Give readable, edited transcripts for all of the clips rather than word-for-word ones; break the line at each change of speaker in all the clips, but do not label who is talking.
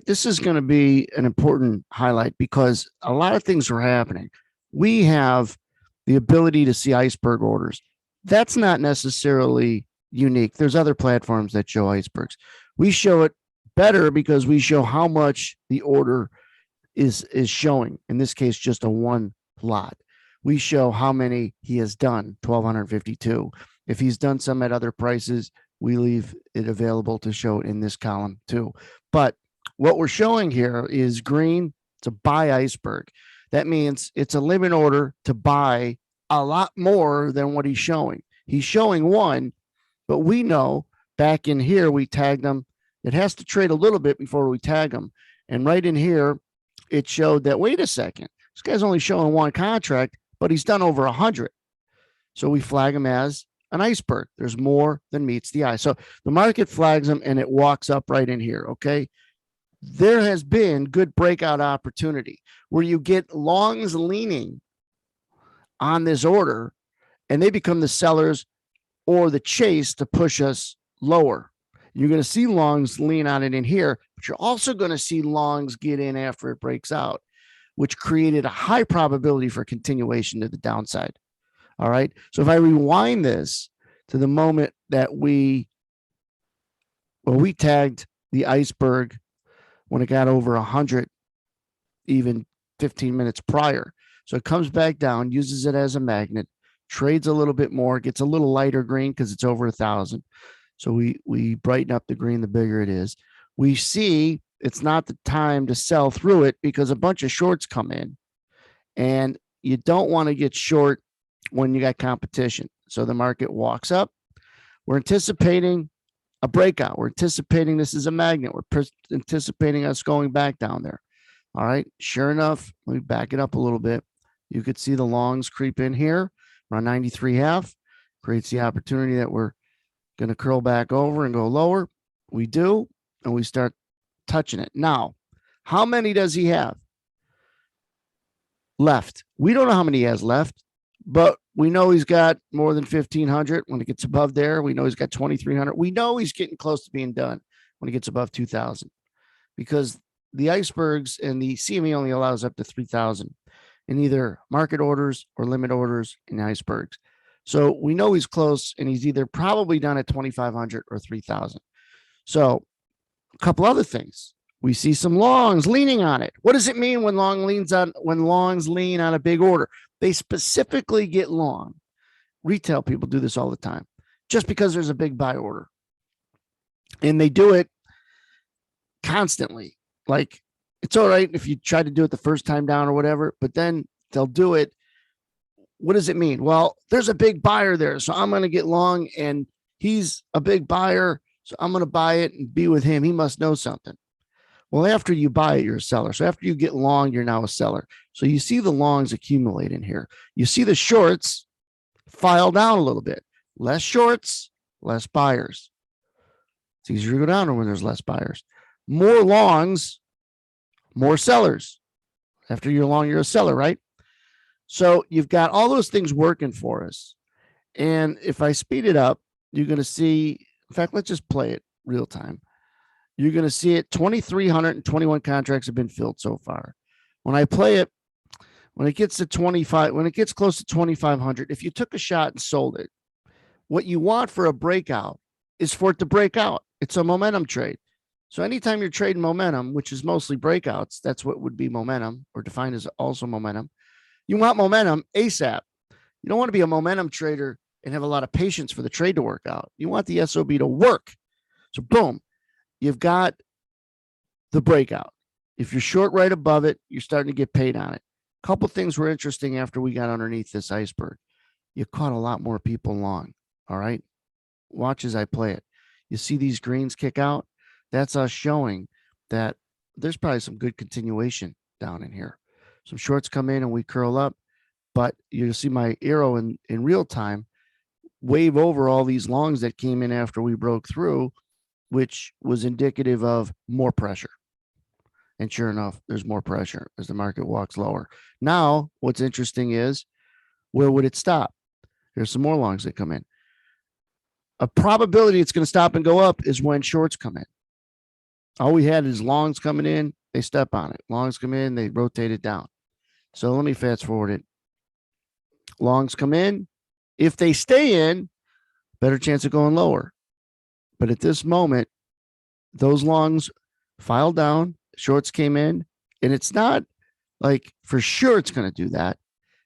This is going to be an important highlight because a lot of things are happening. We have the ability to see iceberg orders. That's not necessarily unique. There's other platforms that show icebergs. We show it better because we show how much the order is showing. In this case, just a one lot. We show how many he has done, 1,252. If he's done some at other prices, we leave it available to show in this column too. But what we're showing here is green to buy iceberg. That means it's a limit order to buy a lot more than what he's showing. He's showing one, but we know back in here we tagged him. It has to trade a little bit before we tag him. And right in here, it showed that, wait a second, this guy's only showing one contract, but he's done over 100. So we flag him as an iceberg. There's more than meets the eye. So the market flags him and it walks up right in here. Okay. There has been good breakout opportunity where you get longs leaning on this order and they become the sellers or the chase to push us lower. You're going to see longs lean on it in here, but you're also going to see longs get in after it breaks out, which created a high probability for continuation to the downside. All right. So if I rewind this to the moment that we tagged the iceberg when it got over 100, even 15 minutes prior. So it comes back down, uses it as a magnet, trades a little bit more, gets a little lighter green because it's over 1,000. So we brighten up the green the bigger it is. We see it's not the time to sell through it because a bunch of shorts come in, and you don't want to get short when you got competition. So the market walks up. We're anticipating a breakout. We're anticipating this is a magnet. We're anticipating us going back down there. All right. Sure enough, let me back it up a little bit. You could see the longs creep in here around 93.5. Creates the opportunity that we're going to curl back over and go lower. We do, and we start touching it. Now, how many does he have left? We don't know how many he has left, but we know he's got more than 1,500 when it gets above there. We know he's got 2,300. We know he's getting close to being done when he gets above 2,000 because the icebergs and the CME only allows up to 3,000 in either market orders or limit orders in icebergs. So we know he's close, and he's either probably done at 2,500 or 3,000. So a couple other things. We see some longs leaning on it. What does it mean when longs lean on a big order? They specifically get long. Retail people do this all the time just because there's a big buy order. And they do it constantly. Like, it's all right if you try to do it the first time down or whatever, but then they'll do it. What does it mean? Well, there's a big buyer there, so I'm going to get long, and he's a big buyer, so I'm going to buy it and be with him. He must know something. Well, after you buy it, you're a seller. So after you get long, you're now a seller. So you see the longs accumulate in here. You see the shorts file down a little bit. Less shorts, less buyers. It's easier to go down when there's less buyers. More longs, more sellers. After you're long, you're a seller, right? So you've got all those things working for us. And if I speed it up, you're going to see, in fact, let's just play it real time. You're going to see it. 2,321 contracts have been filled so far. When I play it, when it gets to 25, when it gets close to 2,500, if you took a shot and sold it, what you want for a breakout is for it to break out. It's a momentum trade. So anytime you're trading momentum, which is mostly breakouts, that's what would be momentum, or defined as also momentum. You want momentum ASAP. You don't want to be a momentum trader and have a lot of patience for the trade to work out. You want the SOB to work. So boom, you've got the breakout. If you're short right above it, you're starting to get paid on it. A couple things were interesting after we got underneath this iceberg. You caught a lot more people long. All right. Watch as I play it. You see these greens kick out. That's us showing that there's probably some good continuation down in here. Some shorts come in and we curl up, but you'll see my arrow in real time wave over all these longs that came in after we broke through, which was indicative of more pressure. And sure enough, there's more pressure as the market walks lower. Now, what's interesting is, where would it stop? There's some more longs that come in. A probability it's going to stop and go up is when shorts come in. All we had is longs coming in, they step on it. Longs come in, they rotate it down. So let me fast forward it. Longs come in. If they stay in, better chance of going lower. But at this moment, those longs filed down, shorts came in, and it's not like for sure it's going to do that.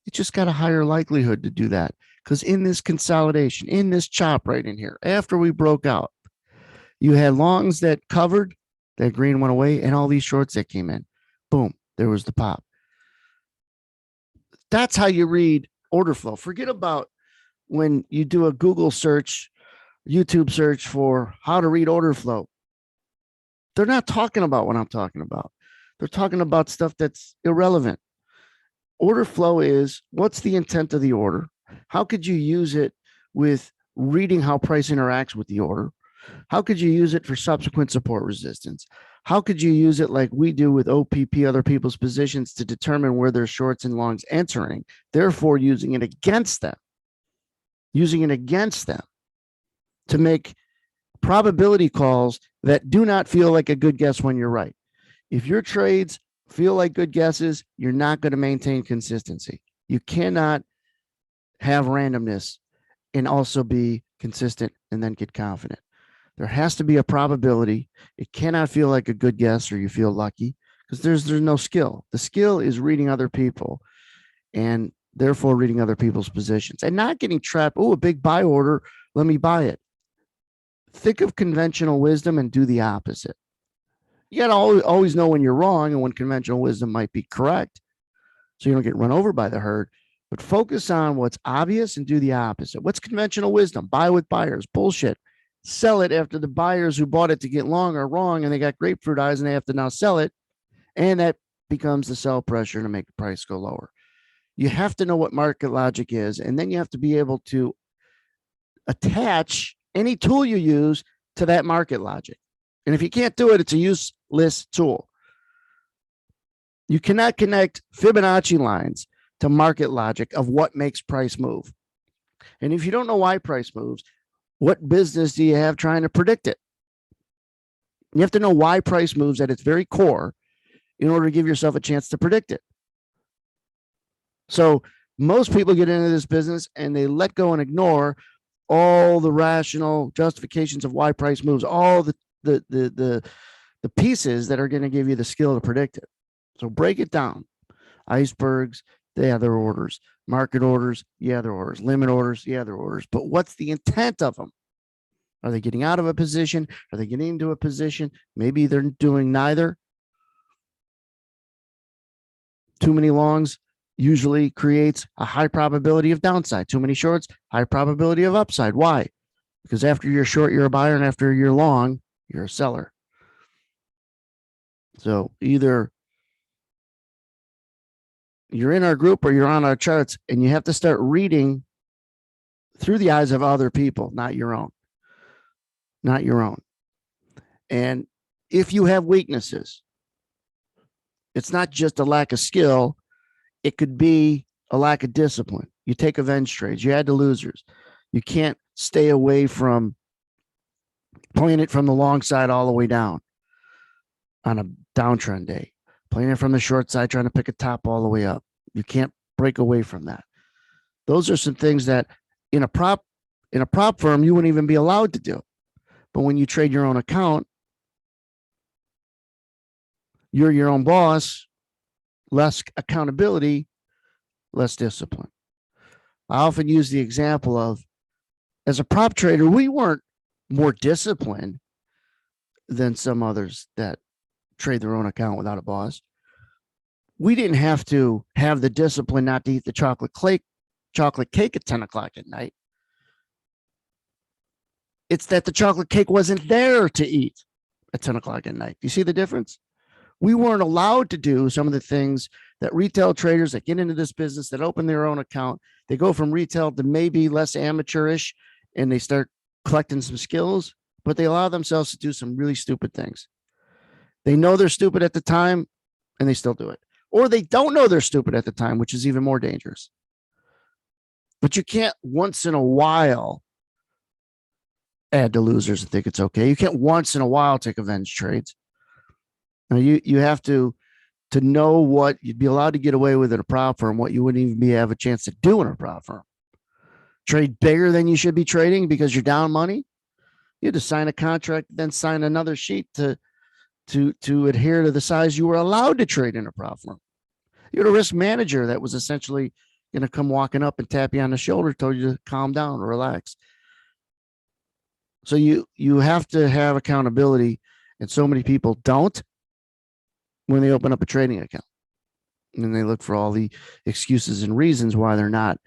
It just got a higher likelihood to do that because in this consolidation, in this chop right in here, after we broke out, you had longs that covered, that green went away, and all these shorts that came in. Boom, there was the pop. That's how you read order flow. Forget about when you do a Google search, YouTube search for how to read order flow. They're not talking about what I'm talking about. They're talking about stuff that's irrelevant. Order flow is what's the intent of the order? How could you use it with reading how price interacts with the order? How could you use it for subsequent support resistance? How could you use it like we do with OPP, other people's positions, to determine where their shorts and longs entering, therefore using it against them, to make probability calls that do not feel like a good guess when you're right. If your trades feel like good guesses, you're not going to maintain consistency. You cannot have randomness and also be consistent and then get confident. There has to be a probability. It cannot feel like a good guess or you feel lucky because there's no skill. The skill is reading other people and therefore reading other people's positions and not getting trapped. Oh, a big buy order. Let me buy it. Think of conventional wisdom and do the opposite. You got to always know when you're wrong and when conventional wisdom might be correct so you don't get run over by the herd. But focus on what's obvious and do the opposite. What's conventional wisdom? Buy with buyers. Bullshit. Sell it after the buyers who bought it to get long are wrong and they got grapefruit eyes and they have to now sell it. And that becomes the sell pressure to make the price go lower. You have to know what market logic is, and then you have to be able to attach any tool you use to that market logic. And if you can't do it, it's a useless tool. You cannot connect Fibonacci lines to market logic of what makes price move. And if you don't know why price moves, what business do you have trying to predict it? You have to know why price moves at its very core in order to give yourself a chance to predict it. So most people get into this business and they let go and ignore all the rational justifications of why price moves, all the pieces that are going to give you the skill to predict it. So break it down. Icebergs, yeah, they're orders. Market orders, yeah, they're orders. Limit orders, yeah, they're orders. But what's the intent of them? Are they getting out of a position? Are they getting into a position? Maybe they're doing neither. Too many longs usually creates a high probability of downside. Too many shorts, high probability of upside. Why? Because after you're short, you're a buyer, and after you're long, you're a seller. So either you're in our group or you're on our charts, and you have to start reading through the eyes of other people, not your own. Not your own. And if you have weaknesses, it's not just a lack of skill. It could be a lack of discipline. You take avenge trades. You add to losers. You can't stay away from playing it from the long side all the way down on a downtrend day. Playing it from the short side, trying to pick a top all the way up. You can't break away from that. Those are some things that in a prop firm, you wouldn't even be allowed to do. But when you trade your own account, you're your own boss, less accountability, less discipline. I often use the example of, as a prop trader, we weren't more disciplined than some others that trade their own account without a boss. We didn't have to have the discipline not to eat the chocolate cake at 10 o'clock at night. It's that the chocolate cake wasn't there to eat at 10 o'clock at night. Do you see the difference? We weren't allowed to do some of the things that retail traders that get into this business, that open their own account, they go from retail to maybe less amateurish and they start collecting some skills, but they allow themselves to do some really stupid things. They know they're stupid at the time and they still do it. Or they don't know they're stupid at the time, which is even more dangerous. But you can't once in a while add to losers and think it's okay. You can't once in a while take avenge trades. Now you have to know what you'd be allowed to get away with in a prop firm, what you wouldn't even have a chance to do in a prop firm. Trade bigger than you should be trading because you're down money. You had to sign a contract, then sign another sheet to adhere to the size you were allowed to trade in a prop firm. You had a risk manager that was essentially going to come walking up and tap you on the shoulder, told you to calm down, relax. So you have to have accountability, and so many people don't when they open up a trading account. And they look for all the excuses and reasons why they're not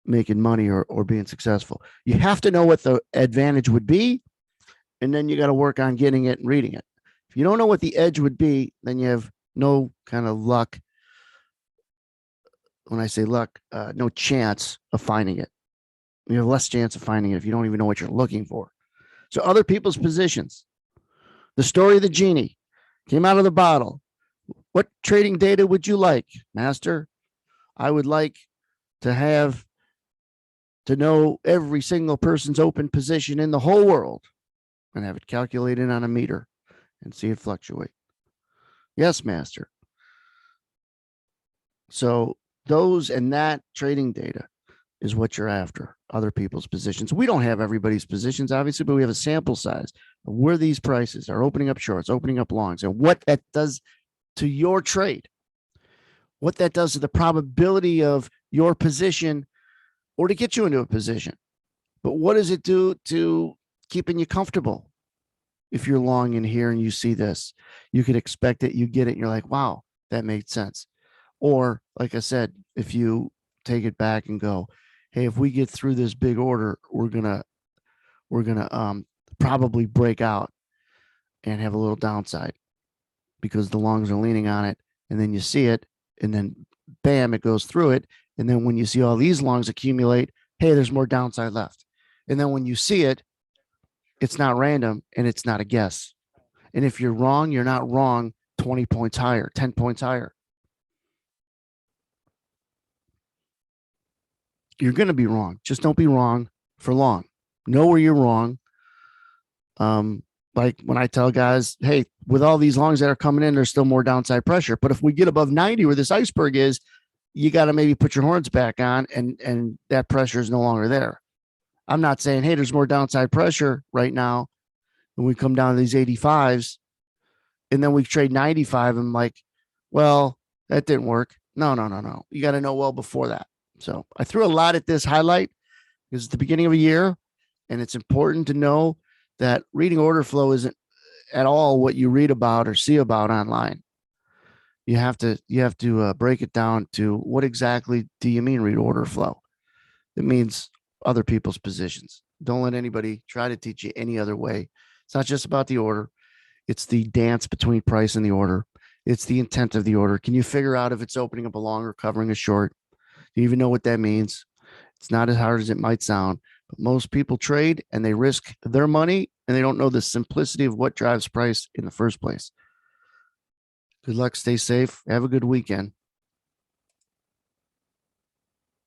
making money or being successful. You have to know what the advantage would be, and then you got to work on getting it and reading it. If you don't know what the edge would be, then you have no kind of luck. When I say luck, no chance of finding it. You have less chance of finding it if you don't even know what you're looking for. So other people's positions. The story of the genie came out of the bottle. What trading data would you like, Master? I would like to know every single person's open position in the whole world and have it calculated on a meter and see it fluctuate. Yes, Master. So those and that trading data is what you're after, other people's positions. We don't have everybody's positions, obviously, but we have a sample size of where these prices are opening up shorts, opening up longs, and what that does to your trade, what that does to the probability of your position or to get you into a position. But what does it do to keeping you comfortable? If you're long in here and you see this, you could expect it, you get it, and you're like, wow, that made sense. Or, like I said, if you take it back and go, hey, if we get through this big order, we're gonna probably break out and have a little downside because the longs are leaning on it, and then you see it, and then bam, it goes through it, and then when you see all these longs accumulate, hey, there's more downside left, and then when you see it, it's not random and it's not a guess. And if you're wrong, you're not wrong 20 points higher, 10 points higher. You're going to be wrong. Just don't be wrong for long. Know where you're wrong. Like when I tell guys, hey, with all these longs that are coming in, there's still more downside pressure. But if we get above 90 where this iceberg is, you got to maybe put your horns back on and that pressure is no longer there. I'm not saying, hey, there's more downside pressure right now when we come down to these 85s and then we trade 95. I'm like, well, that didn't work. No. You got to know well before that. So I threw a lot at this highlight because it's the beginning of a year, and it's important to know that reading order flow isn't at all what you read about or see about online. You have to break it down to what exactly do you mean read order flow? It means other people's positions. Don't let anybody try to teach you any other way. It's not just about the order. It's the dance between price and the order. It's the intent of the order. Can you figure out if it's opening up a long or covering a short? Do you even know what that means? It's not as hard as it might sound, but most people trade and they risk their money and they don't know the simplicity of what drives price in the first place. Good luck. Stay safe. Have a good weekend.